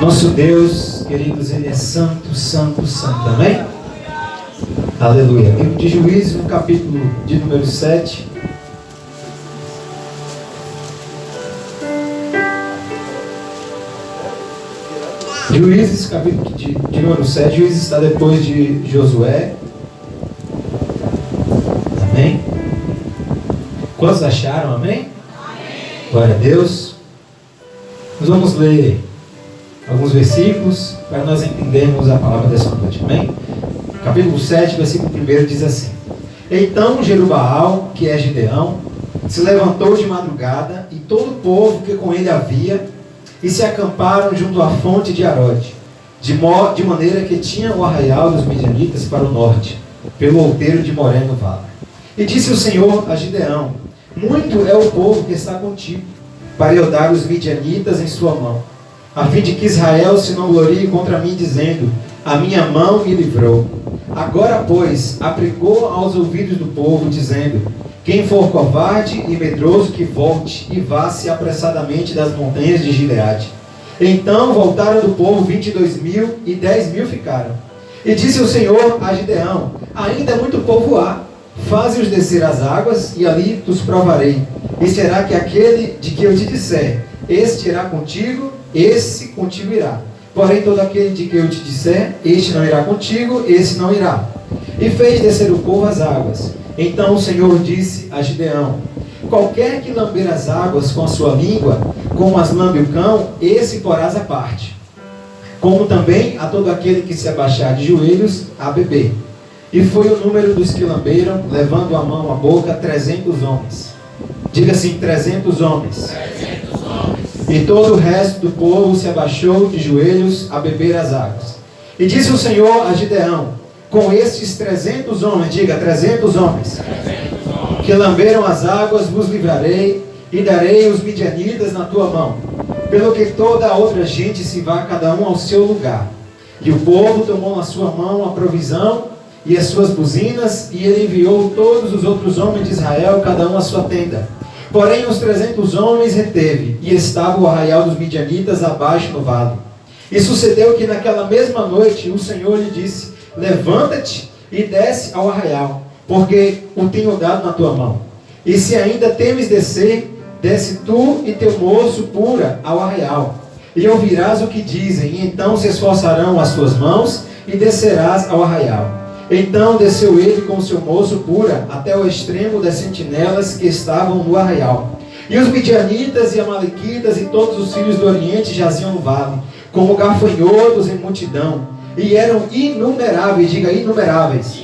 Nosso Deus, queridos, Ele é santo, santo, santo. Amém? Aleluia. Livro de Juízes, no capítulo de número 7. Juízes, capítulo de número 7. Juízes está depois de Josué. Amém? Quantos acharam? Amém? Glória a Deus. Nós vamos ler alguns versículos para nós entendermos a palavra dessa noite. Amém? Capítulo 7, versículo 1 diz assim: Então Jerubaal, que é Gideão, se levantou de madrugada, e todo o povo que com ele havia, e se acamparam junto à fonte de Arode, de maneira que tinha o arraial dos midianitas para o norte, pelo outeiro de Moré no vale. E disse o Senhor a Gideão: Muito é o povo que está contigo, para eu dar os midianitas em sua mão, a fim de que Israel se não glorie contra mim, dizendo: A minha mão me livrou. Agora, pois, aplicou aos ouvidos do povo, dizendo: Quem for covarde e medroso, que volte e vá-se apressadamente das montanhas de Gileade. Então voltaram do povo 22.000, e 10.000 ficaram. E disse o Senhor a Gideão: Ainda muito povo há, faze-os descer as águas, e ali os provarei. E será que aquele de que eu te disser, este irá contigo, esse contigo irá. Porém, todo aquele de que eu te disser, este não irá contigo, esse não irá. E fez descer o povo as águas. Então o Senhor disse a Gideão: Qualquer que lamber as águas com a sua língua, como as lambe o cão, esse porás à parte. Como também a todo aquele que se abaixar de joelhos a beber. E foi o número dos que lamberam, levando a mão à boca, 300 homens. Diga assim: 300 homens. 300 homens. E todo o resto do povo se abaixou de joelhos a beber as águas. E disse o Senhor a Gideão: Com estes 300 homens, diga 300 homens, 300 homens. que lamberam as águas, vos livrarei, e darei os midianitas na tua mão, pelo que toda a outra gente se vá cada um ao seu lugar. E o povo tomou na sua mão a provisão e as suas buzinas, e ele enviou todos os outros homens de Israel, cada um à sua tenda. Porém os 300 homens reteve, e estava o arraial dos midianitas abaixo no vale. E sucedeu que naquela mesma noite o Senhor lhe disse: Levanta-te e desce ao arraial, porque o tenho dado na tua mão. E se ainda temes descer, desce tu e teu moço pura ao arraial, e ouvirás o que dizem, e então se esforçarão as tuas mãos, e descerás ao arraial. Então desceu ele com o seu moço pura até o extremo das sentinelas que estavam no arraial. E os midianitas e amalequitas e todos os filhos do Oriente jaziam no vale, como gafanhotos em multidão, e eram inumeráveis, diga inumeráveis.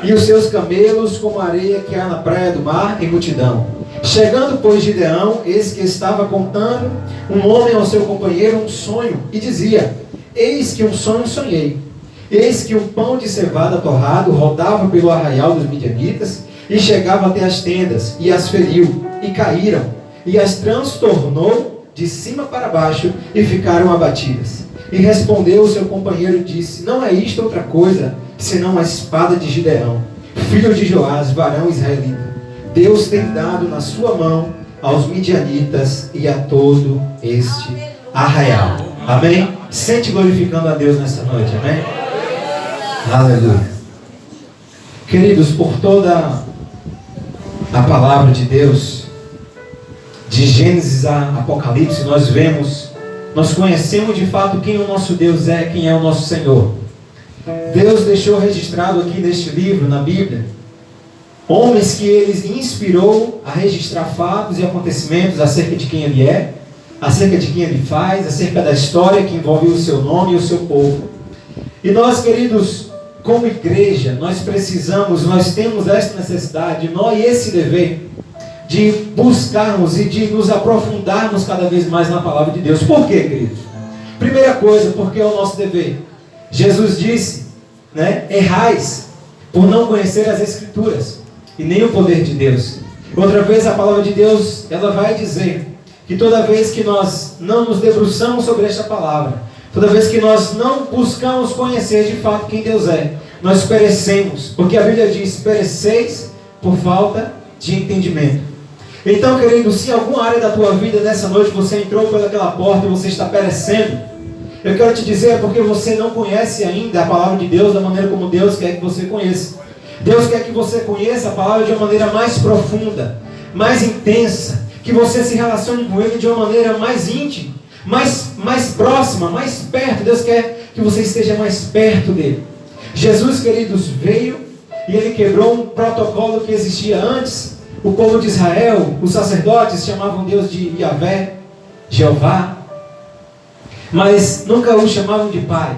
E os seus camelos como a areia que há na praia do mar em multidão. Chegando, pois, Gideão, eis que estava contando um homem ao seu companheiro um sonho, e dizia: Eis que um sonho sonhei. Eis que um pão de cevada torrado rodava pelo arraial dos midianitas, e chegava até as tendas, e as feriu, e caíram, e as transtornou de cima para baixo, e ficaram abatidas. E respondeu o seu companheiro e disse: Não é isto outra coisa, senão a espada de Gideão, filho de Joás, varão israelita. Deus tem dado na sua mão aos midianitas e a todo este arraial. Amém? Sente glorificando a Deus nessa noite. Amém? Aleluia. Queridos, por toda a palavra de Deus, de Gênesis a Apocalipse, nós conhecemos de fato quem o nosso Deus é, quem é o nosso Senhor. Deus deixou registrado aqui neste livro, na Bíblia, homens que Ele inspirou a registrar fatos e acontecimentos acerca de quem Ele é, acerca de quem Ele faz, acerca da história que envolve o seu nome e o seu povo. E nós, queridos, como igreja, nós temos esta necessidade, nós esse dever, de buscarmos e de nos aprofundarmos cada vez mais na palavra de Deus. Por quê, queridos? Primeira coisa, porque é o nosso dever. Jesus disse, errais por não conhecer as Escrituras e nem o poder de Deus. Outra vez a palavra de Deus, ela vai dizer que toda vez que nós não nos debruçamos sobre esta palavra, toda vez que nós não buscamos conhecer de fato quem Deus é, nós perecemos, porque a Bíblia diz: pereceis por falta de entendimento. Então, querido, se em alguma área da tua vida nessa noite você entrou pelaquela porta e você está perecendo, Eu quero te dizer, é porque você não conhece ainda a palavra de Deus da maneira como Deus quer que você conheça. Deus quer que você conheça a palavra de uma maneira mais profunda, mais intensa, que você se relacione com Ele de uma maneira mais íntima, mais próxima, mais perto. Deus quer que você esteja mais perto dEle. Jesus, queridos, veio e Ele quebrou um protocolo que existia antes. O povo de Israel, os sacerdotes chamavam Deus de Yahvé, Jeová, mas nunca o chamavam de Pai.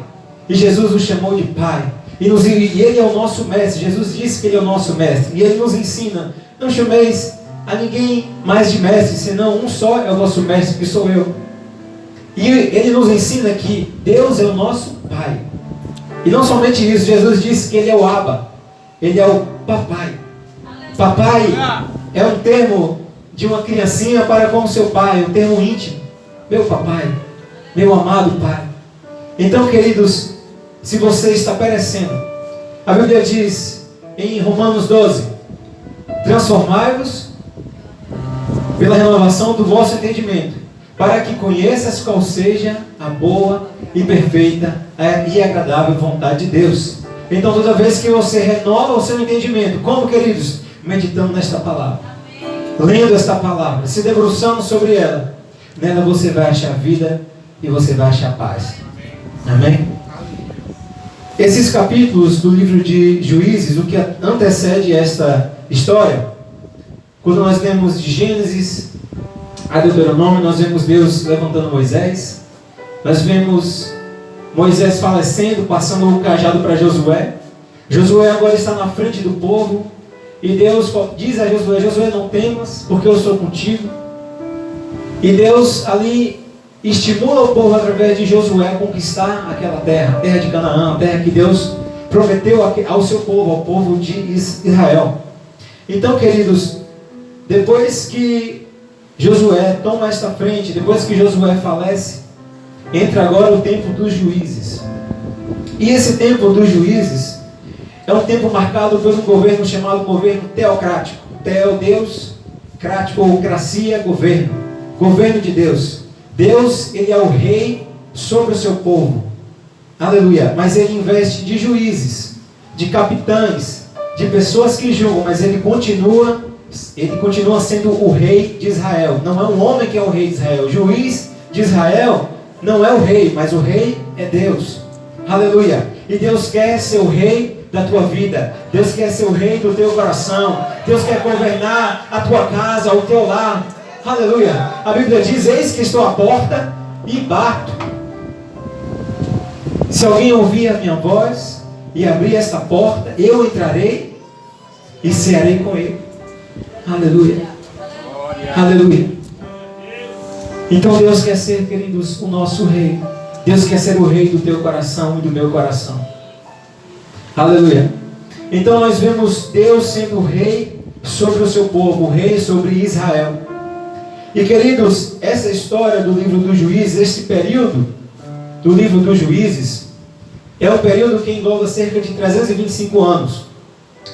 E Jesus o chamou de Pai. E Ele é o nosso mestre. Jesus disse que Ele é o nosso mestre. E Ele nos ensina: não chameis a ninguém mais de mestre, senão um só é o vosso mestre, que sou eu. E Ele nos ensina que Deus é o nosso Pai. E não somente isso, Jesus disse que Ele é o Abba. Ele é o papai. Papai é um termo de uma criancinha para com o seu pai, um termo íntimo. Meu papai, meu amado pai. Então, queridos, se você está perecendo, a Bíblia diz em Romanos 12: transformai-vos pela renovação do vosso entendimento, para que conheças qual seja a boa e perfeita e agradável vontade de Deus. Então, toda vez que você renova o seu entendimento, como, queridos? Meditando nesta palavra, lendo esta palavra, se debruçando sobre ela, nela você vai achar vida e você vai achar paz. Amém? Esses capítulos do livro de Juízes, o que antecede esta história, quando nós lemos de Gênesis a Deuteronômio, nós vemos Deus levantando Moisés, nós vemos Moisés falecendo, passando o cajado para Josué. Josué agora está na frente do povo, e Deus diz a Josué: Josué, não temas, porque eu sou contigo. E Deus ali estimula o povo através de Josué a conquistar aquela terra, a terra de Canaã, a terra que Deus prometeu ao seu povo, ao povo de Israel. Então, queridos, depois que Josué toma esta frente, depois que Josué falece, entra agora o tempo dos juízes. E esse tempo dos juízes é um tempo marcado por um governo chamado governo teocrático. Teo, Deus, crático ou cracia, governo. Governo de Deus. Deus, Ele é o rei sobre o seu povo. Aleluia. Mas Ele investe de juízes, de capitães, de pessoas que julgam, mas Ele continua sendo o rei de Israel. Não é um homem que é o rei de Israel. O juiz de Israel não é o rei, mas o rei é Deus. Aleluia. E Deus quer ser o rei da tua vida. Deus quer ser o rei do teu coração. Deus quer governar a tua casa, o teu lar. Aleluia. A Bíblia diz: eis que estou à porta e bato. Se alguém ouvir a minha voz e abrir esta porta, eu entrarei e cearei com ele. Aleluia. Aleluia. Então Deus quer ser, queridos, o nosso rei. Deus quer ser o rei do teu coração e do meu coração. Aleluia. Então nós vemos Deus sendo o rei sobre o seu povo, o rei sobre Israel. E, queridos, essa história do livro dos Juízes, esse período do livro dos Juízes, é um período que engloba cerca de 325 anos.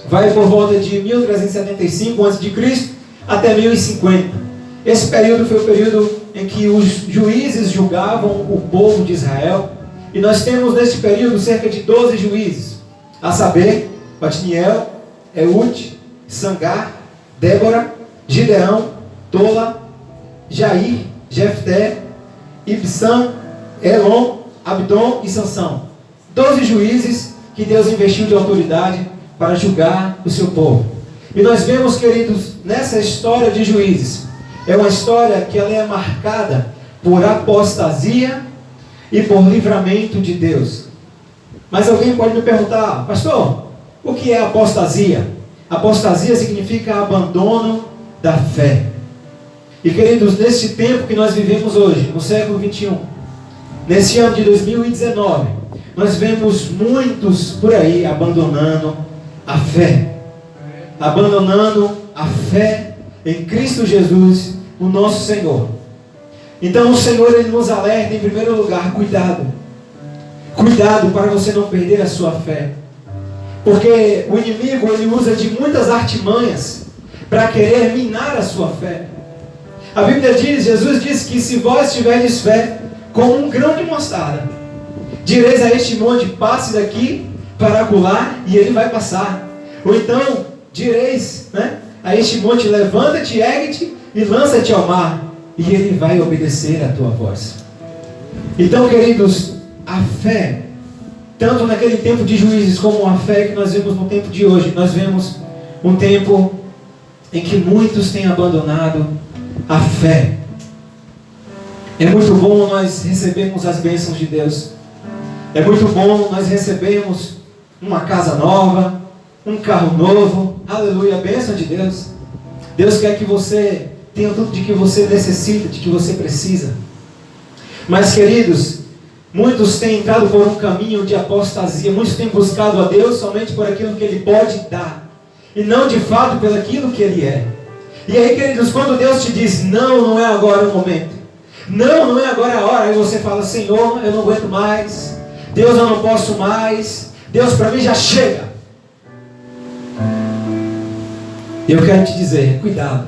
Vai por volta de 1375 a.C. até 1050. Esse período foi o período em que os juízes julgavam o povo de Israel. E nós temos neste período cerca de 12 juízes, a saber, Otniel, Eude, Sangar, Débora, Gideão, Tola, Jair, Jefté, Ibsam, Elon, Abdon e Sansão. 12 juízes que Deus investiu de autoridade para julgar o seu povo. E nós vemos, queridos, nessa história de juízes, é uma história que ela é marcada por apostasia e por livramento de Deus. Mas alguém pode me perguntar: pastor, o que é apostasia? Apostasia significa abandono da fé. E, queridos, neste tempo que nós vivemos hoje, no século 21, nesse ano de 2019, nós vemos muitos por aí abandonando a fé. Abandonando a fé em Cristo Jesus, o nosso Senhor. Então o Senhor, Ele nos alerta em primeiro lugar: cuidado. Cuidado para você não perder a sua fé. Porque o inimigo, ele usa de muitas artimanhas para querer minar a sua fé. A Bíblia diz, Jesus diz que se vós tiverdes fé como um grão de mostarda. Direis a este monte, passe daqui para acolá, e ele vai passar. Ou então, direis, né, a este monte, levanta-te, ergue-te e lança-te ao mar, e ele vai obedecer a tua voz. Então, queridos, a fé, tanto naquele tempo de Juízes, como a fé que nós vemos no tempo de hoje, nós vemos um tempo em que muitos têm abandonado a fé. É muito bom nós recebermos as bênçãos de Deus. É muito bom nós recebermos uma casa nova, um carro novo. Aleluia, a bênção de Deus. Deus quer que você tenha tudo de que você necessita, de que você precisa. Mas, queridos, muitos têm entrado por um caminho de apostasia. Muitos têm buscado a Deus somente por aquilo que Ele pode dar, e não de fato pelo aquilo que Ele é. E aí, queridos, quando Deus te diz, não é agora o momento, não é agora a hora, aí você fala, Senhor, eu não aguento mais, Deus, eu não posso mais, Deus, para mim já chega. Eu quero te dizer, cuidado,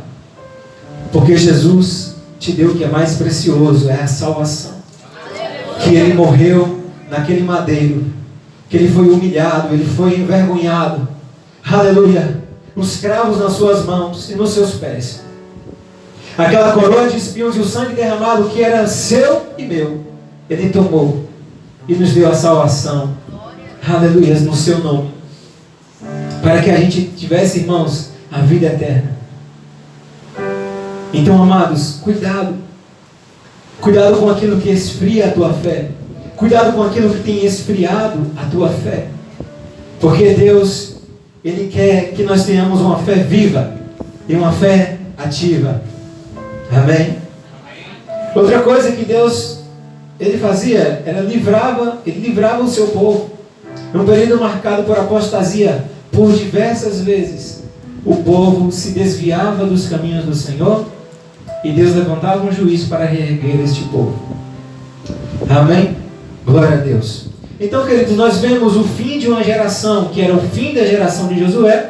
porque Jesus te deu o que é mais precioso, é a salvação. Que Ele morreu naquele madeiro, que Ele foi humilhado, Ele foi envergonhado, aleluia, os cravos nas suas mãos e nos seus pés, aquela coroa de espinhos e o sangue derramado que era seu e meu, Ele tomou e nos deu a salvação, aleluia, no seu nome, para que a gente tivesse, irmãos, a vida eterna. Então, amados, cuidado com aquilo que esfria a tua fé, cuidado com aquilo que tem esfriado a tua fé, porque Deus, Ele quer que nós tenhamos uma fé viva e uma fé ativa. Amém? Outra coisa que Deus, Ele fazia, Ele livrava o seu povo. Num período marcado por apostasia, por diversas vezes, o povo se desviava dos caminhos do Senhor, e Deus levantava um juiz para reerguer este povo. Amém? Glória a Deus. Então, queridos, nós vemos o fim de uma geração, que era o fim da geração de Josué,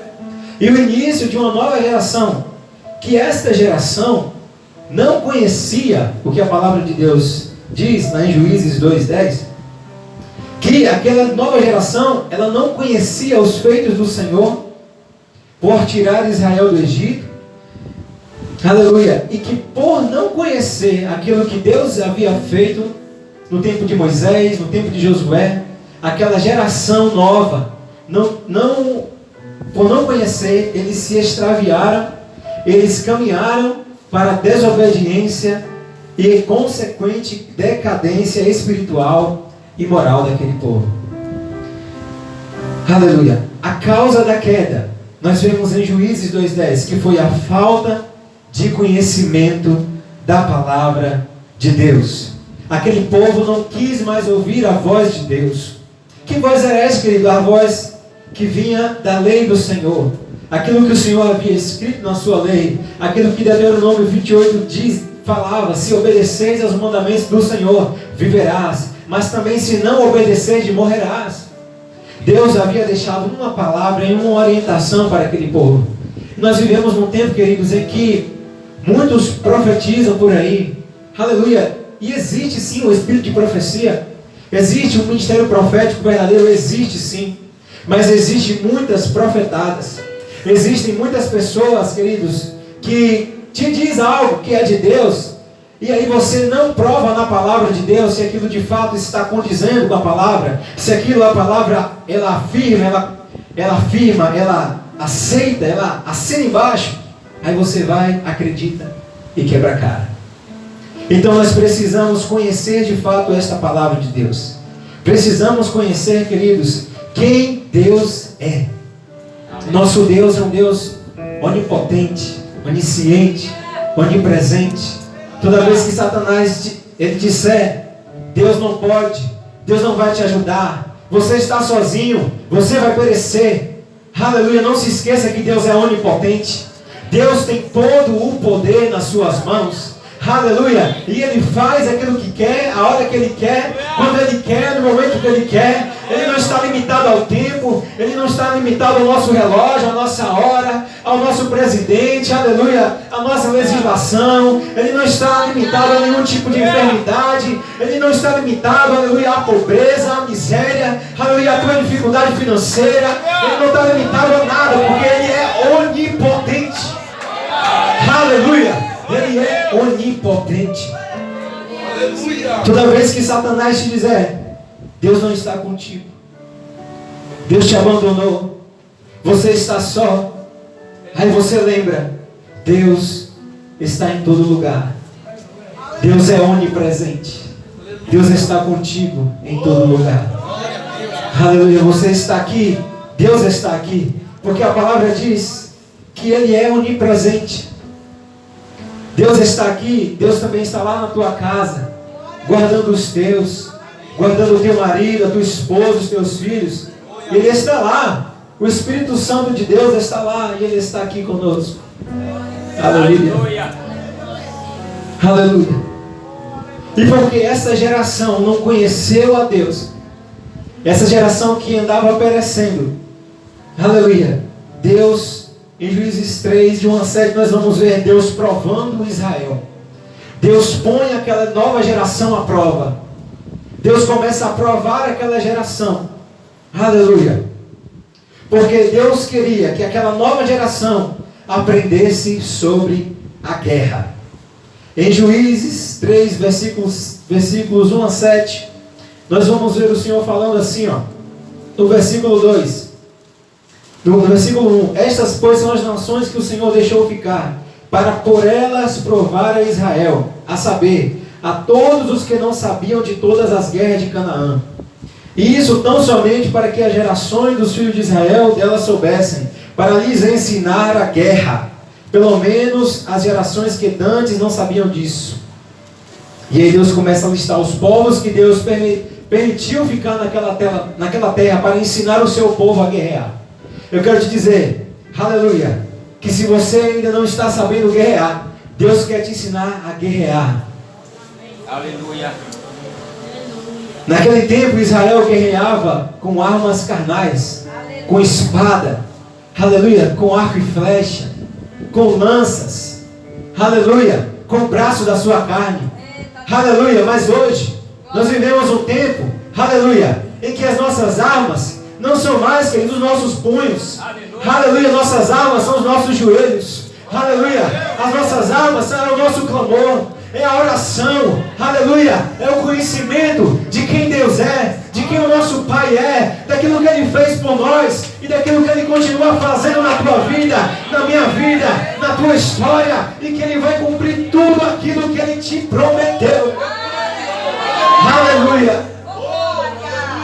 e o início de uma nova geração, que esta geração não conhecia o que a palavra de Deus diz, lá em Juízes 2:10, que aquela nova geração, ela não conhecia os feitos do Senhor, por tirar Israel do Egito, aleluia, e que por não conhecer aquilo que Deus havia feito no tempo de Moisés, no tempo de Josué, aquela geração nova, por não conhecer, eles se extraviaram, eles caminharam para a desobediência e consequente decadência espiritual e moral daquele povo. Aleluia. A causa da queda, nós vemos em Juízes 2:10, que foi a falta de conhecimento da palavra de Deus. Aquele povo não quis mais ouvir a voz de Deus. Que voz era essa, querido? A voz que vinha da lei do Senhor. Aquilo que o Senhor havia escrito na sua lei. Aquilo que Deuteronômio 28 falava: se obedeceres aos mandamentos do Senhor, viverás. Mas também se não obedeceres, morrerás. Deus havia deixado uma palavra e uma orientação para aquele povo. Nós vivemos num tempo, queridos, em que muitos profetizam por aí. Aleluia. E existe sim o espírito de profecia. Existe um ministério profético verdadeiro, existe sim. Mas existem muitas profetadas. Existem muitas pessoas, queridos, que te diz algo que é de Deus, e aí você não prova na palavra de Deus se aquilo de fato está condizendo com a palavra, se aquilo a palavra ela afirma, ela aceita, ela assina embaixo. Aí você vai, acredita e quebra a cara. Então nós precisamos conhecer de fato esta palavra de Deus. Precisamos conhecer, queridos, quem Deus é. Nosso Deus é um Deus onipotente, onisciente, onipresente. Toda vez que Satanás ele disser: Deus não pode, Deus não vai te ajudar, você está sozinho, você vai perecer. Aleluia, não se esqueça que Deus é onipotente. Deus tem todo o poder nas suas mãos. Aleluia, e Ele faz aquilo que quer, a hora que Ele quer, quando Ele quer, no momento que Ele quer. Ele não está limitado ao tempo, Ele não está limitado ao nosso relógio, à nossa hora, ao nosso presidente, aleluia, à nossa legislação. Ele não está limitado a nenhum tipo de enfermidade. Ele não está limitado, aleluia, à pobreza, à miséria, aleluia, à tua dificuldade financeira. Ele não está limitado a nada, porque Ele é onipotente. Aleluia, Ele é onipotente. Toda vez que Satanás te dizer, Deus não está contigo, Deus te abandonou, você está só, aí você lembra, Deus está em todo lugar. Deus é onipresente. Deus está contigo em todo lugar. Aleluia, você está aqui, Deus está aqui, porque a palavra diz que Ele é onipresente. Deus está aqui, Deus também está lá na tua casa, guardando os teus, guardando o teu marido, a tua esposa, os teus filhos. Ele está lá, o Espírito Santo de Deus está lá e Ele está aqui conosco. Aleluia. Aleluia. E porque essa geração não conheceu a Deus, essa geração que andava perecendo, aleluia, Deus, em Juízes 3, de 1 a 7, nós vamos ver Deus provando Israel. Deus põe aquela nova geração à prova. Deus começa a provar aquela geração. Aleluia. Porque Deus queria que aquela nova geração aprendesse sobre a guerra. Em Juízes 3, versículos 1 a 7, nós vamos ver o Senhor falando assim, ó, no versículo 2. No versículo 1, estas pois são as nações que o Senhor deixou ficar, para por elas provar a Israel, a saber, a todos os que não sabiam de todas as guerras de Canaã. E isso tão somente para que as gerações dos filhos de Israel delas soubessem, para lhes ensinar a guerra, pelo menos as gerações que dantes não sabiam disso. E aí Deus começa a listar os povos que Deus permitiu ficar naquela terra para ensinar o seu povo a guerrear. Eu quero te dizer, aleluia, que se você ainda não está sabendo guerrear, Deus quer te ensinar a guerrear. Aleluia. Naquele tempo Israel guerreava com armas carnais, com espada, aleluia, com arco e flecha, com lanças, aleluia, com o braço da sua carne, aleluia. Mas hoje nós vivemos um tempo, aleluia, em que as nossas armas não são mais, queridos, os nossos punhos. Aleluia, nossas armas são os nossos joelhos. Aleluia, as nossas armas são o nosso clamor, é a oração. Aleluia, é o conhecimento de quem Deus é, de quem o nosso Pai é, daquilo que Ele fez por nós e daquilo que Ele continua fazendo na tua vida, na minha vida, na tua história, e que Ele vai cumprir tudo aquilo que Ele te prometeu. Aleluia.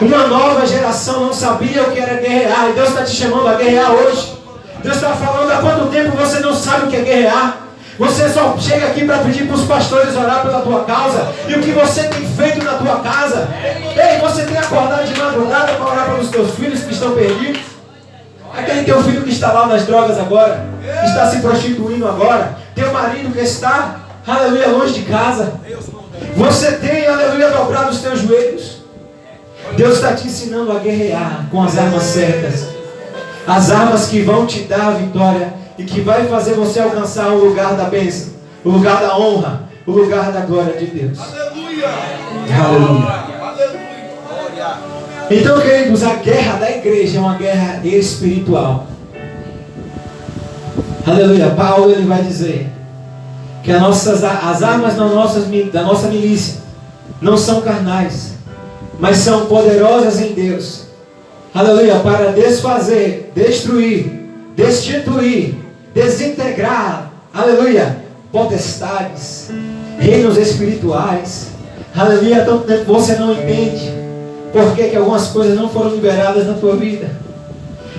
Uma nova geração não sabia o que era guerrear, e Deus está te chamando a guerrear hoje. Deus está falando, há quanto tempo você não sabe o que é guerrear? Você só chega aqui para pedir para os pastores orar pela tua causa. E o que você tem feito na tua casa? Ei, você tem acordado de madrugada para orar pelos teus filhos que estão perdidos? Aquele teu filho que está lá nas drogas agora, que está se prostituindo agora, teu marido que está, aleluia, longe de casa. Você tem, aleluia, dobrado os teus joelhos. Deus está te ensinando a guerrear com as armas certas. As armas que vão te dar a vitória e que vai fazer você alcançar o lugar da bênção, o lugar da honra, o lugar da glória de Deus. Aleluia! Aleluia! Então, queridos, a guerra da igreja é uma guerra espiritual. Aleluia! Paulo, ele vai dizer que as armas da nossa milícia não são carnais, mas são poderosas em Deus. Aleluia, para desfazer, destruir, destituir, desintegrar, aleluia, potestades, reinos espirituais. Aleluia, há tanto tempo você não entende por que algumas coisas não foram liberadas na tua vida.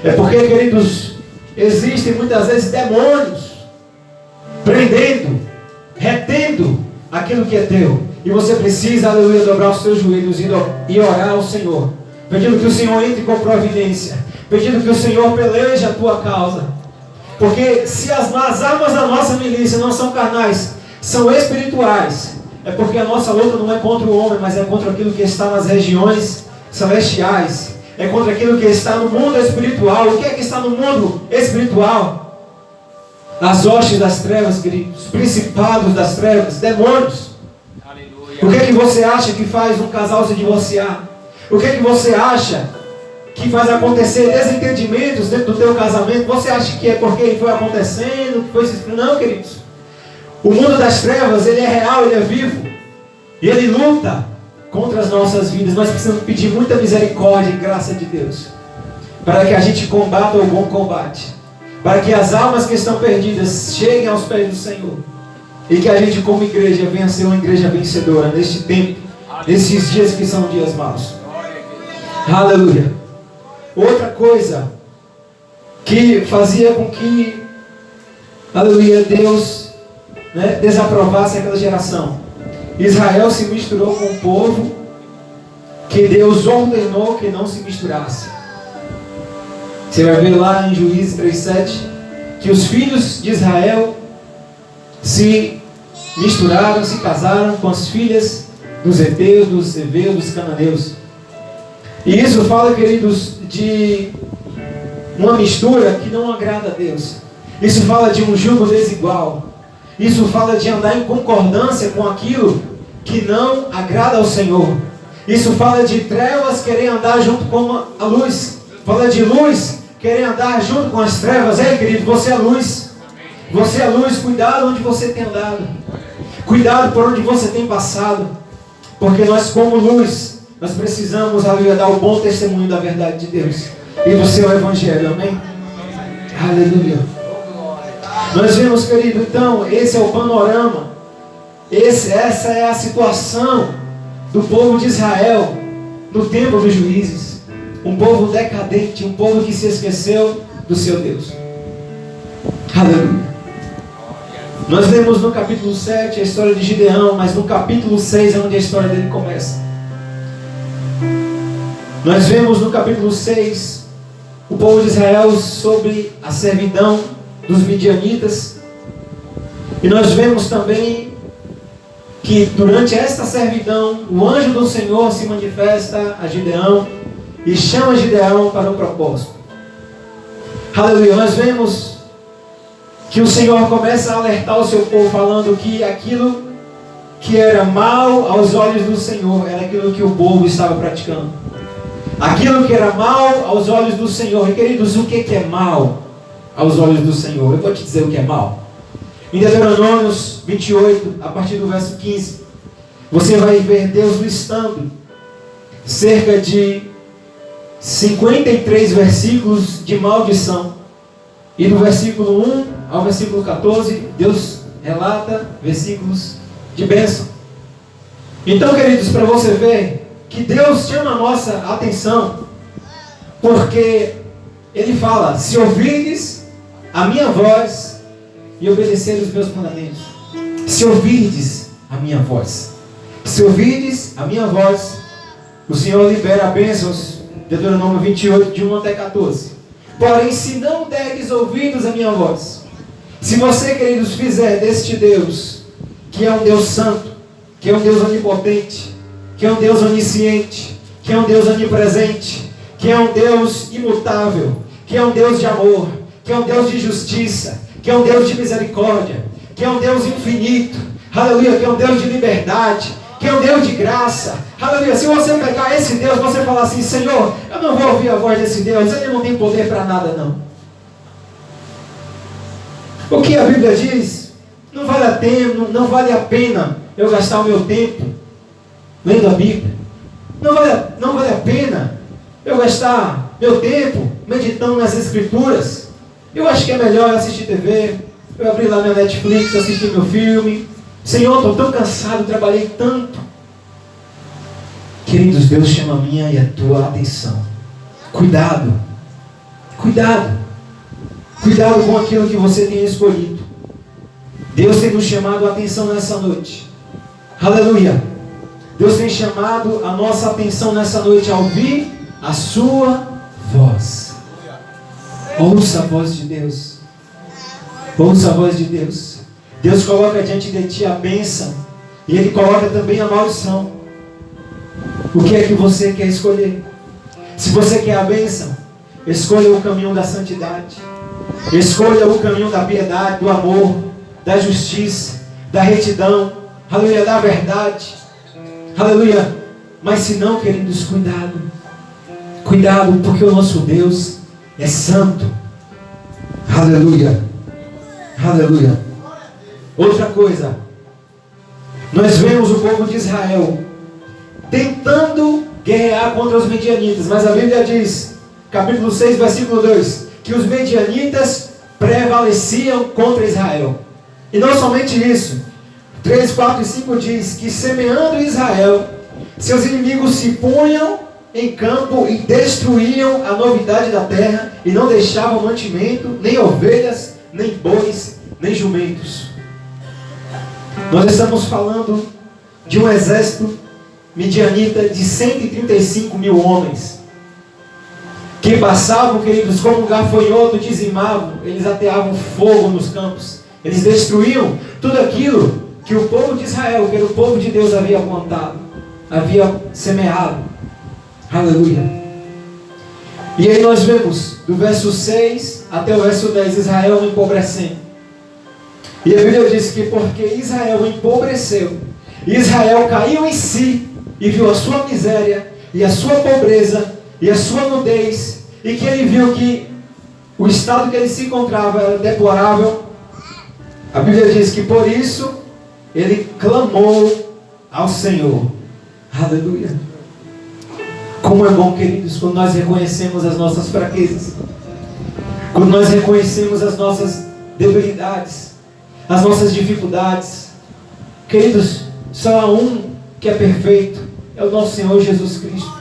É porque, queridos, existem muitas vezes demônios prendendo, retendo aquilo que é teu. E você precisa, aleluia, dobrar os seus joelhos e orar ao Senhor, pedindo que o Senhor entre com providência, pedindo que o Senhor peleje a tua causa. Porque se as armas da nossa milícia não são carnais, são espirituais, é porque a nossa luta não é contra o homem, mas é contra aquilo que está nas regiões celestiais. é contra aquilo que está no mundo espiritual. O que é que está no mundo espiritual? As hostes das trevas, queridos, os principados das trevas, demônios. Aleluia. O que é que você acha que faz um casal se divorciar? O que é que você acha que faz acontecer desentendimentos dentro do teu casamento? Você acha que é porque foi acontecendo, que foi se... Não, queridos. O mundo das trevas, ele é real, ele é vivo. E ele luta contra as nossas vidas. Nós precisamos pedir muita misericórdia e graça de Deus, para que a gente combata o bom combate, para que as almas que estão perdidas cheguem aos pés do Senhor, e que a gente como igreja venha ser uma igreja vencedora neste tempo, nesses dias que são dias maus. Aleluia. Outra coisa que fazia com que, aleluia, Deus, desaprovasse aquela geração. Israel se misturou com o povo que Deus ordenou que não se misturasse. Você vai ver lá em Juízes 3:7 que os filhos de Israel se misturaram, se casaram com as filhas dos heteus, dos heveus, dos cananeus. E isso fala, queridos, de uma mistura que não agrada a Deus. Isso fala de um jugo desigual. Isso fala de andar em concordância com aquilo que não agrada ao Senhor. Isso fala de trevas querer andar junto com a luz. Fala de luz querer andar junto com as trevas. Ei, querido, você é luz. Você é luz. Cuidado onde você tem andado. Cuidado por onde você tem passado. Porque nós, como luz, nós precisamos, aleluia, dar o bom testemunho da verdade de Deus e do seu Evangelho. Amém? Aleluia. Nós vemos, querido, então, esse é o panorama. Essa é a situação do povo de Israel no tempo dos juízes. Um povo decadente, um povo que se esqueceu do seu Deus. Aleluia. Nós lemos no capítulo 7 a história de Gideão, mas no capítulo 6 é onde a história dele começa. Nós vemos no capítulo 6 o povo de Israel sobre a servidão dos midianitas. E nós vemos também que durante esta servidão o anjo do Senhor se manifesta a Gideão e chama Gideão para um propósito. Aleluia. Nós vemos que o Senhor começa a alertar o seu povo, falando que aquilo que era mal aos olhos do Senhor era aquilo que o povo estava praticando. Aquilo que era mal aos olhos do Senhor. E queridos, o que é mal aos olhos do Senhor? Eu vou te dizer o que é mal. Em Deuteronômio 28, a partir do verso 15, você vai ver Deus listando cerca de 53 versículos de maldição. E do versículo 1 ao versículo 14, Deus relata versículos de bênção. Então, queridos, para você ver que Deus chama a nossa atenção, porque Ele fala: se ouvirdes a minha voz e obedecer os meus mandamentos. Se ouvirdes a minha voz. Se ouvirdes a minha voz, o Senhor libera bênçãos. Deuteronômio 28, de 1 até 14. Porém, se não deres ouvidos a minha voz, se você, queridos, fizer deste Deus, que é um Deus santo, que é um Deus onipotente, que é um Deus onisciente, que é um Deus onipresente, que é um Deus imutável, que é um Deus de amor, que é um Deus de justiça, que é um Deus de misericórdia, que é um Deus infinito, aleluia, que é um Deus de liberdade, que é um Deus de graça, aleluia. Se você pegar esse Deus, você falar assim: Senhor, eu não vou ouvir a voz desse Deus, Ele não tem poder para nada não. O que a Bíblia diz? Não vale a pena eu gastar o meu tempo lendo a Bíblia. Não vale a pena eu gastar meu tempo meditando nas Escrituras. Eu acho que é melhor eu assistir TV, eu abrir lá minha Netflix, assistir meu filme. Senhor, estou tão cansado, trabalhei tanto. Queridos, Deus chama a minha e a tua atenção. Cuidado. Cuidado. Cuidado com aquilo que você tem escolhido. Deus tem nos chamado a atenção nessa noite. Aleluia. Deus tem chamado a nossa atenção nessa noite a ouvir a sua voz. Ouça a voz de Deus. Ouça a voz de Deus. Deus coloca diante de ti a bênção e Ele coloca também a maldição. O que é que você quer escolher? Se você quer a bênção, escolha o caminho da santidade. Escolha o caminho da piedade, do amor, da justiça, da retidão, aleluia, da verdade, aleluia. Mas se não, queridos, cuidado, cuidado, porque o nosso Deus é santo, aleluia, aleluia. Outra coisa, nós vemos o povo de Israel tentando guerrear contra os medianitas, mas a Bíblia diz, capítulo 6, versículo 2, que os medianitas prevaleciam contra Israel. E não somente isso, 3, 4 e 5 diz que semeando Israel, seus inimigos se punham em campo e destruíam a novidade da terra e não deixavam mantimento, nem ovelhas, nem bois, nem jumentos. Nós estamos falando de um exército midianita de 135 mil homens, que passavam, queridos, como um gafanhoto, dizimavam, eles ateavam fogo nos campos, eles destruíam tudo aquilo que o povo de Israel, que era o povo de Deus, havia plantado, havia semeado, aleluia. E aí nós vemos, do verso 6 até o verso 10, Israel empobrecendo. E a Bíblia diz que porque Israel empobreceu, Israel caiu em si, e viu a sua miséria, e a sua pobreza, e a sua nudez, e que ele viu que o estado que ele se encontrava era deplorável. A Bíblia diz que por isso ele clamou ao Senhor. Aleluia. Como é bom, queridos, quando nós reconhecemos as nossas fraquezas, quando nós reconhecemos as nossas debilidades, as nossas dificuldades. Queridos, só há um que é perfeito, é o nosso Senhor Jesus Cristo.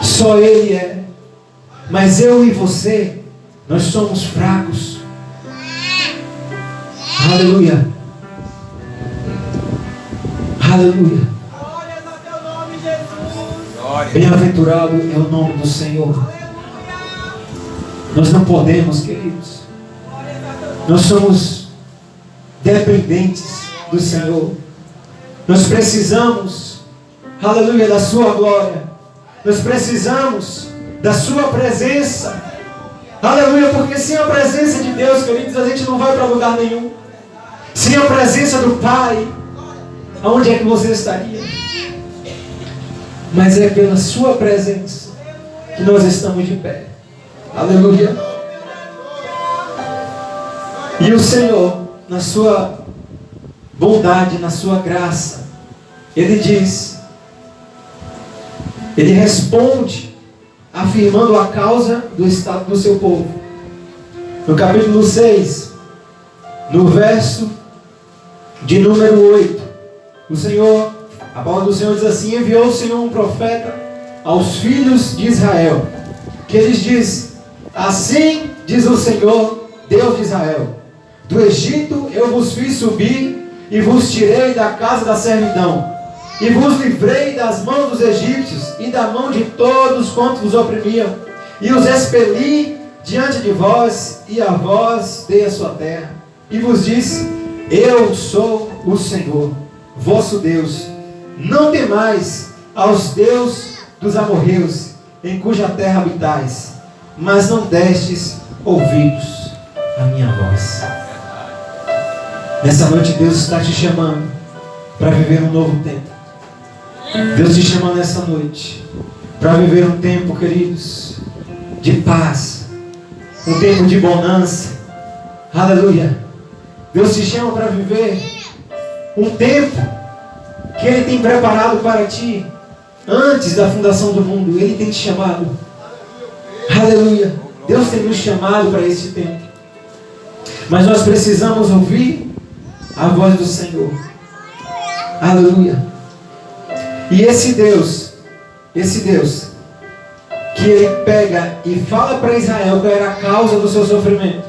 Só Ele é. Mas eu e você, nós somos fracos. Aleluia. Aleluia. Bem-aventurado é o nome do Senhor. Nós não podemos, queridos. Nós somos dependentes do Senhor. Nós precisamos, aleluia, da sua glória. Nós precisamos da sua presença. Aleluia, porque sem a presença de Deus, queridos, a gente não vai para lugar nenhum. Sem a presença do Pai, aonde é que você estaria? Mas é pela sua presença que nós estamos de pé. Aleluia. E o Senhor, na sua bondade, na sua graça, Ele diz, Ele responde, afirmando a causa do estado do seu povo. No capítulo 6, no verso de número 8, o Senhor, a palavra do Senhor diz assim: enviou o Senhor um profeta aos filhos de Israel, que eles diz: assim diz o Senhor, Deus de Israel, do Egito eu vos fiz subir, e vos tirei da casa da servidão, e vos livrei das mãos dos egípcios, e da mão de todos quantos vos oprimiam, e os expeli diante de vós, e a vós dei a sua terra, e vos disse: eu sou o Senhor, vosso Deus. Não temais aos deuses dos amorreus, em cuja terra habitais, mas não destes ouvidos à minha voz. Nessa noite Deus está te chamando para viver um novo tempo. Deus te chama nessa noite para viver um tempo, queridos, de paz, um tempo de bonança. Aleluia. Deus te chama para viver um tempo que Ele tem preparado para ti antes da fundação do mundo. Ele tem te chamado. Aleluia. Deus tem nos chamado para esse tempo. Mas nós precisamos ouvir a voz do Senhor. Aleluia. E esse Deus, que Ele pega e fala para Israel qual era a causa do seu sofrimento.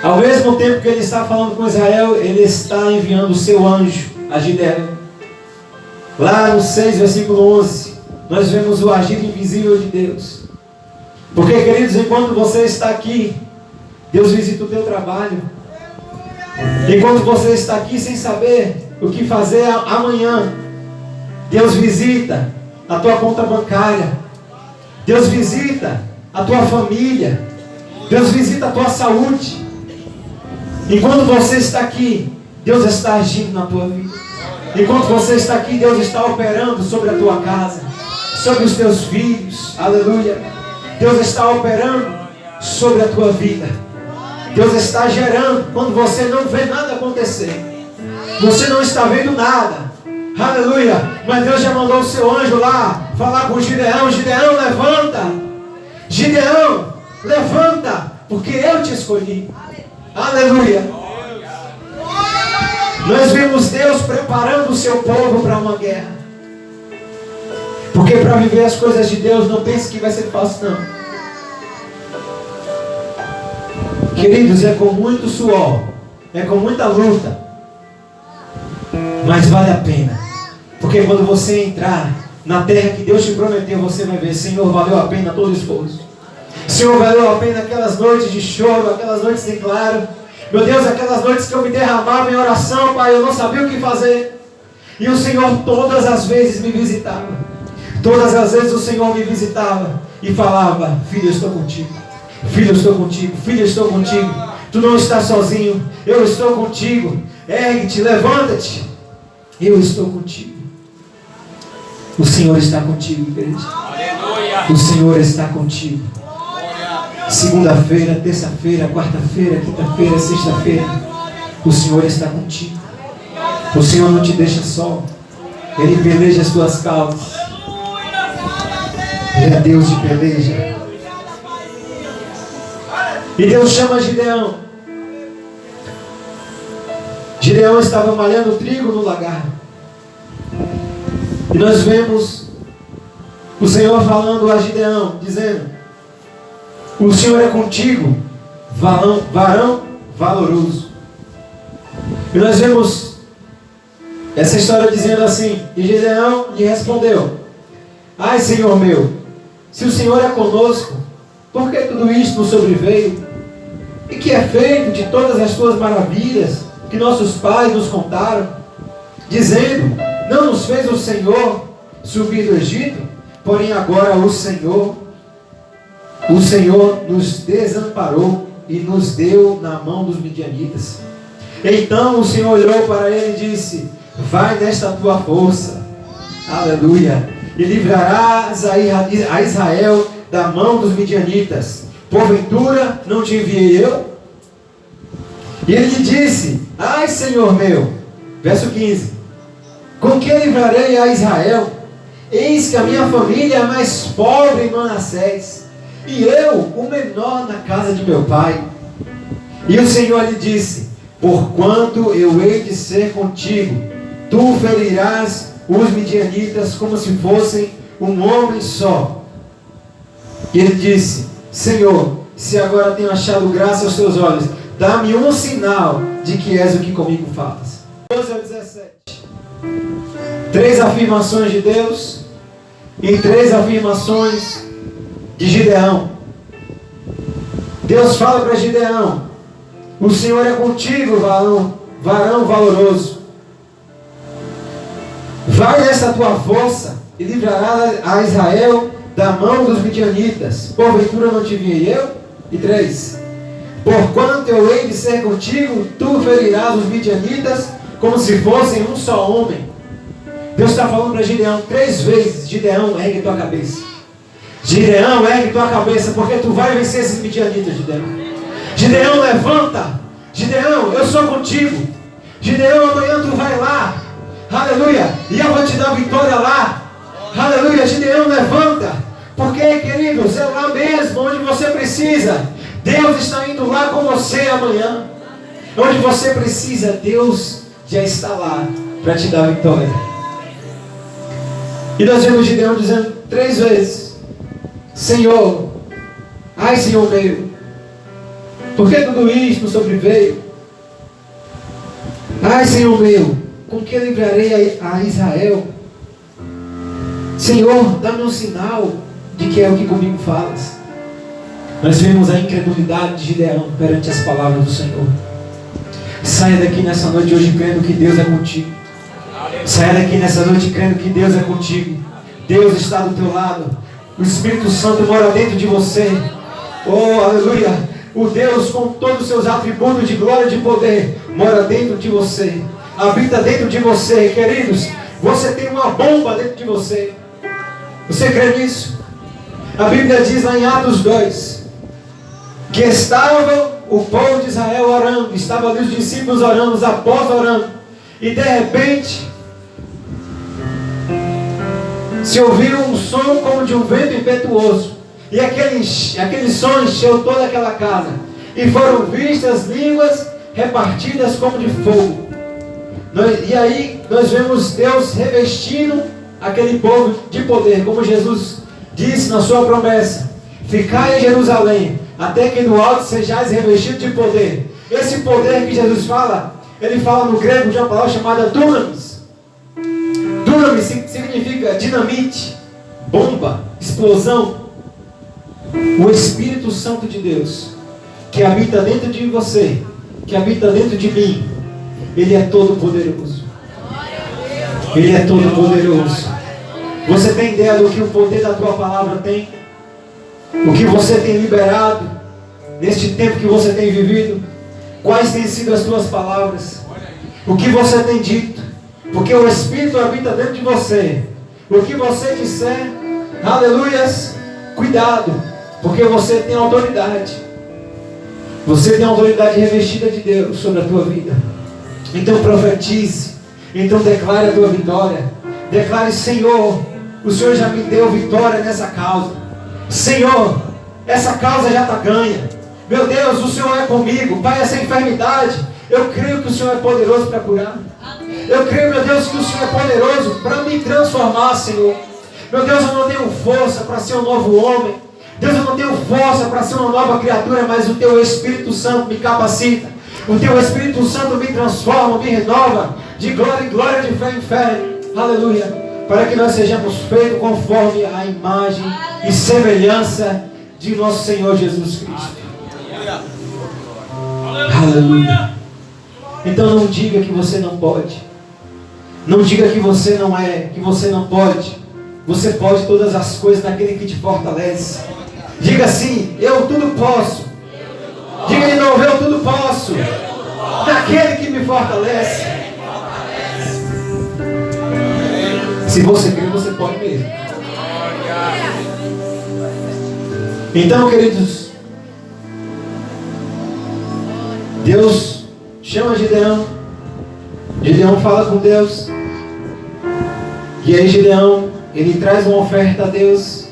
Ao mesmo tempo que Ele está falando com Israel, Ele está enviando o seu anjo a Gideão. Lá no 6, versículo 11, nós vemos o agir invisível de Deus. Porque, queridos, enquanto você está aqui, Deus visita o teu trabalho. Enquanto você está aqui sem saber o que fazer amanhã, Deus visita a tua conta bancária. Deus visita a tua família. Deus visita a tua saúde. Enquanto você está aqui, Deus está agindo na tua vida. Enquanto você está aqui, Deus está operando sobre a tua casa, sobre os teus filhos. Aleluia. Deus está operando sobre a tua vida. Deus está gerando quando você não vê nada acontecer. Você não está vendo nada. Aleluia. Mas Deus já mandou o seu anjo lá falar com Gideão. Gideão, levanta. Gideão, levanta, porque eu te escolhi. Aleluia. Nós vemos Deus preparando o seu povo para uma guerra. Porque para viver as coisas de Deus, não pense que vai ser fácil, não. Queridos, é com muito suor, é com muita luta, mas vale a pena. Porque quando você entrar na terra que Deus te prometeu, você vai ver, Senhor, valeu a pena todo o esforço. Senhor, valeu a pena aquelas noites de choro, aquelas noites em claro. Meu Deus, aquelas noites que eu me derramava em oração, Pai, eu não sabia o que fazer. E o Senhor todas as vezes me visitava. Todas as vezes o Senhor me visitava e falava: filho, eu estou contigo. Filho, eu estou contigo. Filho, eu estou contigo. Tu não estás sozinho. Eu estou contigo. Ergue-te, levanta-te. Eu estou contigo. O Senhor está contigo, igreja. O Senhor está contigo. Segunda-feira, terça-feira, quarta-feira, quinta-feira, sexta-feira, o Senhor está contigo. O Senhor não te deixa só. Ele peleja as tuas causas. Ele é Deus de peleja. E Deus chama Gideão. Gideão estava malhando trigo no lagar. E nós vemos o Senhor falando a Gideão, dizendo: o Senhor é contigo, varão valoroso. E nós vemos essa história dizendo assim: e Gideão lhe respondeu: ai, Senhor meu, se o Senhor é conosco, por que tudo isto nos sobreveio? E que é feito de todas as tuas maravilhas que nossos pais nos contaram, dizendo: não nos fez o Senhor subir do Egito? Porém agora o Senhor nos desamparou e nos deu na mão dos midianitas. Então o Senhor olhou para ele e disse: vai nesta tua força, aleluia, e livrarás a Israel da mão dos midianitas. Porventura não te enviei eu? E ele lhe disse: ai, Senhor meu, verso 15, com que livrarei a Israel? Eis que a minha família é mais pobre em Manassés, e eu, o menor na casa de meu pai. E o Senhor lhe disse: porquanto eu hei de ser contigo, tu ferirás os midianitas como se fossem um homem só. E ele disse: Senhor, se agora tenho achado graça aos teus olhos, dá-me um sinal de que és o que comigo falas. 12 ao 17. 3 afirmações de Deus e 3 afirmações de Gideão. Deus fala para Gideão: o Senhor é contigo, varão valoroso. Vai nessa tua força e livrará a Israel da mão dos midianitas. Porventura não te enviei eu? E 3. Porquanto eu hei de ser contigo, tu ferirás os midianitas como se fossem um só homem. Deus está falando para Gideão 3 vezes: Gideão, ergue tua cabeça. Gideão, ergue tua cabeça, porque tu vai vencer esses midianitas, Gideão. Gideão, levanta. Gideão, eu sou contigo. Gideão, amanhã tu vai lá. Aleluia. E eu vou te dar vitória lá. Aleluia. Gideão, levanta. Porque, queridos, é lá mesmo onde você precisa. Deus está indo lá com você amanhã. Onde você precisa, Deus já está lá para te dar vitória. E nós vemos Gideão dizendo 3 vezes: Senhor, ai, Senhor meu, por que tudo isto nos sobreveio? Ai, Senhor meu, com que livrarei a Israel? Senhor, dá-me um sinal de que é o que comigo falas. Nós vemos a incredulidade de Gideão perante as palavras do Senhor. Saia daqui nessa noite hoje crendo que Deus é contigo. Saia daqui nessa noite crendo que Deus é contigo. Deus está do teu lado. O Espírito Santo mora dentro de você. Oh, aleluia. O Deus com todos os seus atributos de glória e de poder mora dentro de você. Habita dentro de você, queridos. Você tem uma bomba dentro de você. Você crê nisso? A Bíblia diz lá em Atos 2 que estava o povo de Israel orando. Estavam ali os discípulos orando, os apóstolos orando. E de repente se ouviu um som como de um vento impetuoso. E aquele som encheu toda aquela casa. E foram vistas línguas repartidas como de fogo. E aí nós vemos Deus revestindo aquele povo de poder. Como Jesus disse na sua promessa: ficai em Jerusalém, até que do alto sejais revestidos de poder. Esse poder que Jesus fala, ele fala no grego de uma palavra chamada dunamis. Dunamis significa dinamite, bomba, explosão. O Espírito Santo de Deus, que habita dentro de você, que habita dentro de mim, Ele é todo poderoso. Ele é todo poderoso. Você tem ideia do que o poder da tua palavra tem? O que você tem liberado neste tempo que você tem vivido? Quais têm sido as tuas palavras? O que você tem dito? Porque o Espírito habita dentro de você. O que você disser, aleluias, cuidado, porque você tem autoridade. Você tem autoridade revestida de Deus sobre a tua vida. Então profetize. Então declare a tua vitória. Declare: Senhor, o Senhor já me deu vitória nessa causa. Senhor, essa causa já está ganha. Meu Deus, o Senhor é comigo. Pai, essa enfermidade, eu creio que o Senhor é poderoso para curar. Eu creio, meu Deus, que o Senhor é poderoso para me transformar, Senhor. Meu Deus, eu não tenho força para ser um novo homem. Deus, eu não tenho força para ser uma nova criatura, mas o Teu Espírito Santo me capacita. O Teu Espírito Santo me transforma, me renova, de glória em glória, de fé em fé. Aleluia. Para que nós sejamos feitos conforme a imagem e semelhança de nosso Senhor Jesus Cristo. Aleluia. Então não diga que você não pode. Não diga que você não é, que você não pode. Você pode todas as coisas naquele que te fortalece. Diga assim: eu tudo posso. Diga de novo: eu tudo posso naquele que me fortalece. Se você crer, você pode mesmo. Então, queridos, Deus chama Gideão. Gideão fala com Deus. E aí Gideão, ele traz uma oferta a Deus.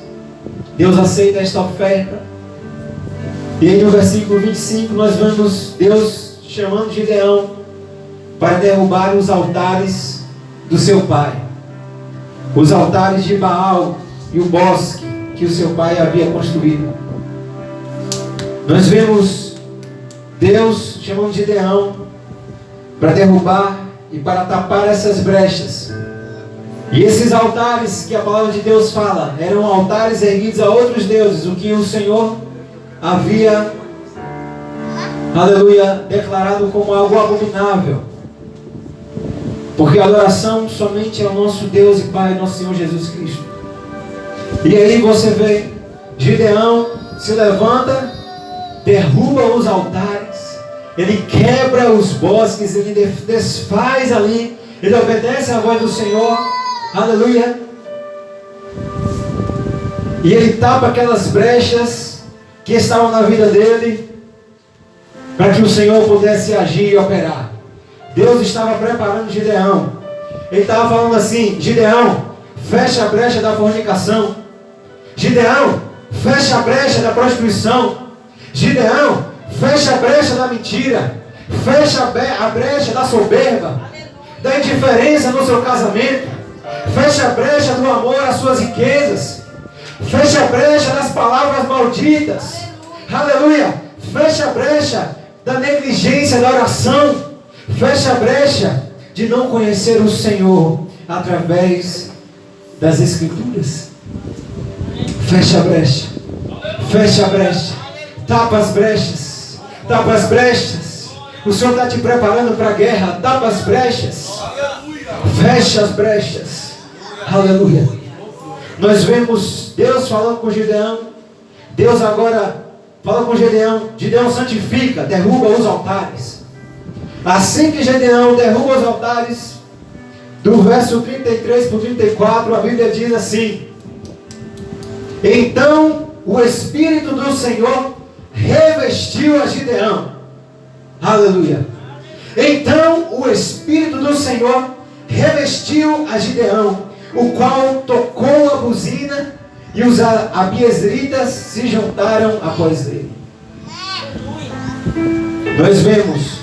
Deus aceita esta oferta. E aí no versículo 25 nós vemos Deus chamando Gideão para derrubar os altares do seu pai. Os altares de Baal e o bosque que o seu pai havia construído. Nós vemos Deus chamando Gideão para derrubar e para tapar essas brechas. E esses altares que a palavra de Deus fala, eram altares erguidos a outros deuses, o que o Senhor havia, aleluia, declarado como algo abominável. Porque a adoração somente é o nosso Deus e Pai, nosso Senhor Jesus Cristo. E aí você vê, Gideão se levanta, derruba os altares, ele quebra os bosques, ele desfaz ali, ele obedece à voz do Senhor, aleluia. E ele tapa aquelas brechas que estavam na vida dele, para que o Senhor pudesse agir e operar. Deus estava preparando Gideão. Ele estava falando assim: Gideão, fecha a brecha da fornicação. Gideão, fecha a brecha da prostituição. Gideão, fecha a brecha da mentira. Fecha a brecha da soberba, da indiferença no seu casamento. Fecha a brecha do amor às suas riquezas. Fecha a brecha das palavras malditas. Aleluia. Fecha a brecha da negligência da oração. Fecha a brecha de não conhecer o Senhor através das Escrituras. Fecha a brecha. Fecha a brecha. Tapa as brechas. Tapa as brechas. O Senhor está te preparando para a guerra. Tapa as brechas. Fecha as brechas. Aleluia. Nós vemos Deus falando com Gideão. Deus agora fala com Gideão. Gideão santifica, derruba os altares. Assim que Gideão derruba os altares, do verso 33 para o 34, a Bíblia diz assim: então o Espírito do Senhor revestiu a Gideão. Aleluia. Então o Espírito do Senhor revestiu a Gideão, o qual tocou a buzina, e os abiezritas se juntaram após ele. Nós vemos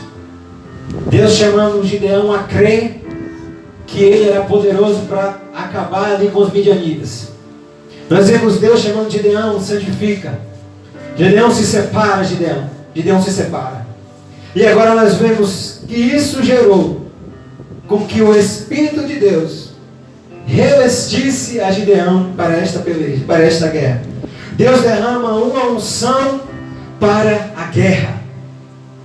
Deus chamando Gideão a crer que ele era poderoso para acabar ali com os midianitas. Nós vemos Deus chamando Gideão, santifica. Gideão se separa, Gideão se separa. E agora nós vemos que isso gerou com que o Espírito de Deus revestisse a Gideão para esta peleja, para esta guerra. Deus derrama uma unção para a guerra.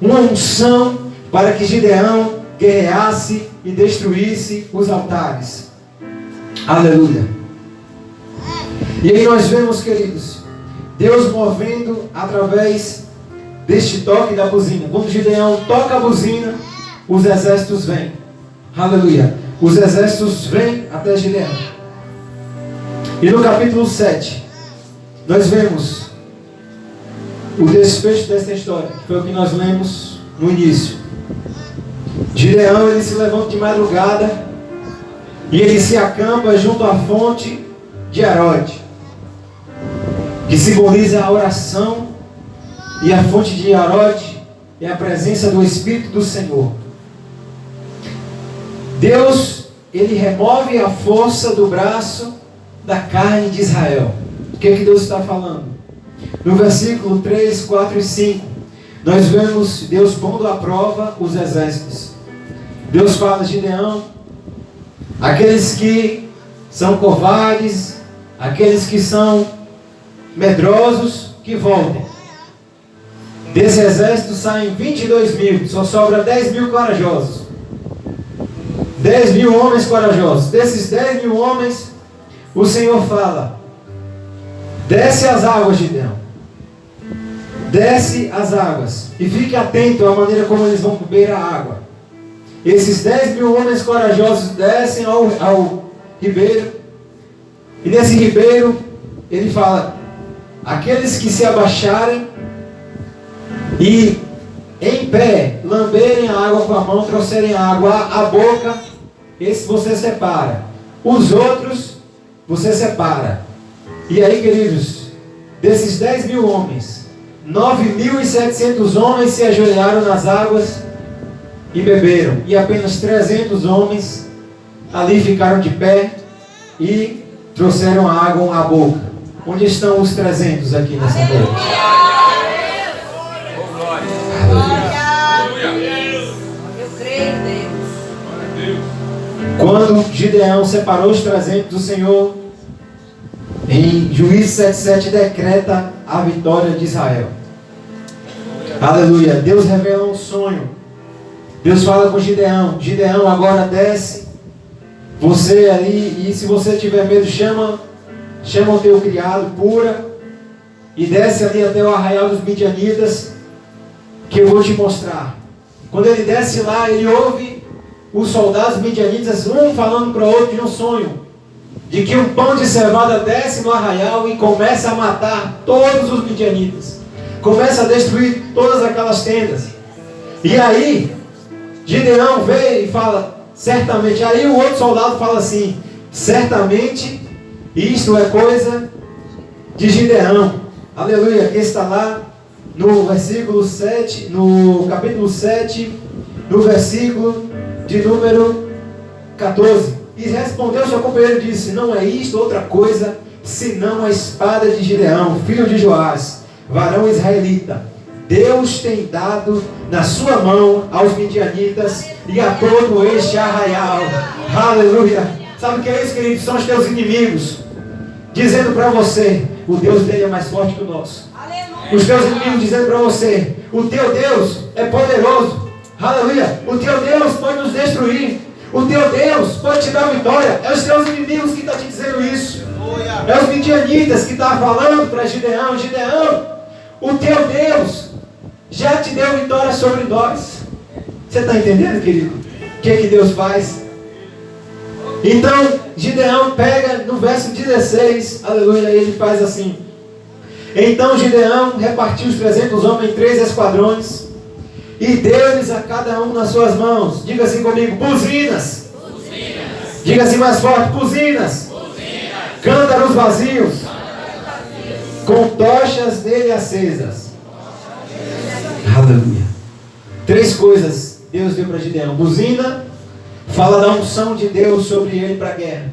Uma unção para que Gideão guerreasse e destruísse os altares. Aleluia. E aí nós vemos, queridos, Deus movendo através deste toque da buzina. Quando Gideão toca a buzina, os exércitos vêm. Aleluia. Os exércitos vêm até Gideão. E no capítulo 7, nós vemos o desfecho dessa história, que foi o que nós lemos no início. Gideão, ele se levanta de madrugada e ele se acampa junto à fonte de Harode, que simboliza a oração, e a fonte de Harode é a presença do Espírito do Senhor. Deus, ele remove a força do braço da carne de Israel. O que Deus está falando? No versículo 3, 4 e 5, nós vemos Deus pondo à prova os exércitos. Deus fala: Gideão, aqueles que são covardes, aqueles que são medrosos, que voltem. Desse exército saem 22.000, só sobra 10.000 corajosos. 10.000 homens corajosos. Desses 10.000 homens, o Senhor fala: desce as águas, Gideão. Desce as águas. E fique atento à maneira como eles vão beber a água. Esses 10.000 homens corajosos descem ao ribeiro. E nesse ribeiro, ele fala: aqueles que se abaixarem e em pé lamberem a água com a mão, trouxerem a água à boca, esse você separa. Os outros você separa. E aí, queridos, desses 10.000 homens, 9.700 homens se ajoelharam nas águas e beberam. E apenas 300 homens ali ficaram de pé e trouxeram a água à boca. Onde estão os 300 aqui nessa noite? Quando Gideão separou os 300, o Senhor, em Juízes 7:7, decreta a vitória de Israel. Aleluia. Deus revela um sonho. Deus fala com Gideão: Gideão, agora desce. Você ali, e se você tiver medo, chama o teu criado, pura, e desce ali até o arraial dos midianitas, que eu vou te mostrar. Quando ele desce lá, ele ouve os soldados midianitas, um falando para o outro de um sonho, de que um pão de cevada desce no arraial e começa a matar todos os midianitas, começa a destruir todas aquelas tendas. E aí Gideão vê e fala: certamente. Aí o outro soldado fala assim: certamente isto é coisa de Gideão. Aleluia. Aqui está lá no versículo 7, no capítulo 7, no versículo de número 14. E respondeu seu companheiro e disse: não é isto outra coisa, senão a espada de Gideão, filho de Joás, varão israelita. Deus tem dado na sua mão aos midianitas e a todo este arraial. Aleluia. Sabe o que é isso, querido? São os teus inimigos dizendo para você: o Deus dele é mais forte que o nosso. Os teus inimigos dizendo para você: o teu Deus é poderoso. Aleluia. O teu Deus pode nos destruir. O teu Deus pode te dar vitória. É os teus inimigos que estão te dizendo isso. É os midianitas que estavam falando para Gideão: Gideão, o teu Deus já te deu vitória sobre nós. Você está entendendo, querido? O que Deus faz? Então, Gideão pega no verso 16, aleluia, ele faz assim: então Gideão repartiu os 300 homens em 3 esquadrões e deu-lhes a cada um nas suas mãos. Diga assim comigo: buzinas. Buzinas. Diga assim mais forte: buzinas. Buzinas. Cântaros vazios, com tochas nele acesas. Aleluia. 3 coisas Deus deu para Gideão: buzina, fala da unção de Deus sobre ele para a guerra,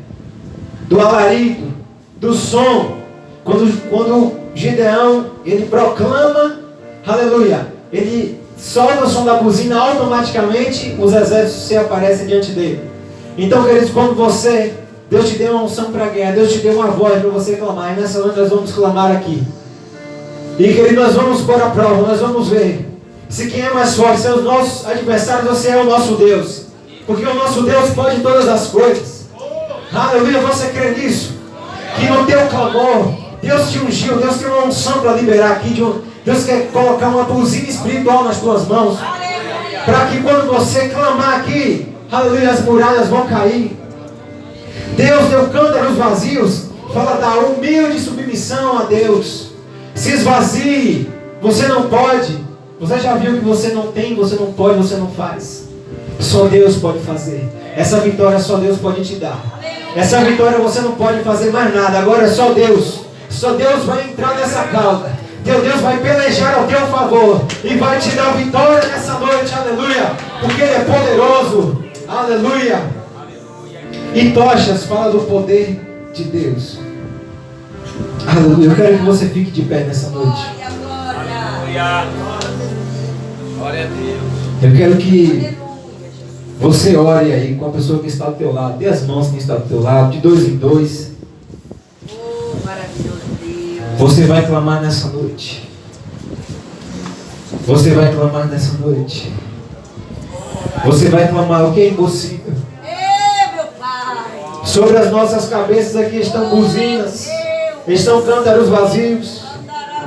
do alarido, do som. Quando Gideão, ele proclama, aleluia, ele solta o som da buzina, automaticamente os exércitos se aparecem diante dele. Então, queridos, quando Deus te deu uma unção para a guerra, Deus te deu uma voz para você clamar, e nessa noite nós vamos clamar aqui. E, querido, nós vamos pôr a prova, nós vamos ver se quem é mais forte, se é os nossos adversários ou se é o nosso Deus. Porque o nosso Deus pode todas as coisas. Aleluia, você crê nisso? Que no teu clamor, Deus te ungiu, Deus tem uma unção para liberar aqui. Deus quer colocar uma buzina espiritual nas tuas mãos. Para que quando você clamar aqui, aleluia, as muralhas vão cair. Deus deu cântaros vazios. Fala da humilde submissão a Deus. Se esvazie. Você não pode. Você já viu que você não tem, você não pode, você não faz. Só Deus pode fazer. Essa vitória só Deus pode te dar. Essa vitória você não pode fazer mais nada. Agora é só Deus. Só Deus vai entrar nessa cauda. Teu Deus vai pelejar ao teu favor e vai te dar vitória nessa noite. Aleluia. Porque Ele é poderoso. Aleluia. E tochas fala do poder de Deus. Aleluia. Eu quero que você fique de pé nessa noite. Aleluia. Glória a Deus. Eu quero que você ore aí com a pessoa que está do teu lado. Dê as mãos quem está do teu lado, de 2 em 2. Você vai clamar nessa noite. Você vai clamar nessa noite. Você vai clamar o que é impossível. Sobre as nossas cabeças aqui estão buzinas, estão cântaros vazios,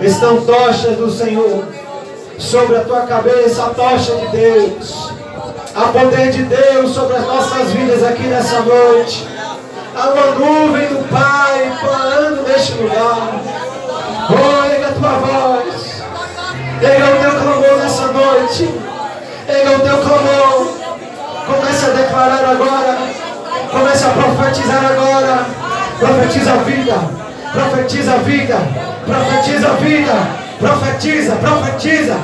estão tochas do Senhor. Sobre a tua cabeça a tocha de Deus. Há poder de Deus sobre as nossas vidas aqui nessa noite. Há uma nuvem do Pai planando neste lugar. Oh, erga a tua voz. Erga o teu clamor nessa noite. Erga o teu clamor. Comece a declarar agora. Comece a profetizar agora. Profetiza a vida. Profetiza a vida. Profetiza a vida. Profetiza, profetiza.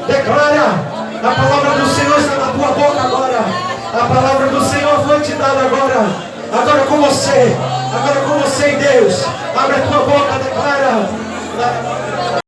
Declara. A palavra do Senhor está na tua boca agora. A palavra do Senhor foi te dada agora. Agora com você. Agora com você, Deus. Abre a tua boca, declara.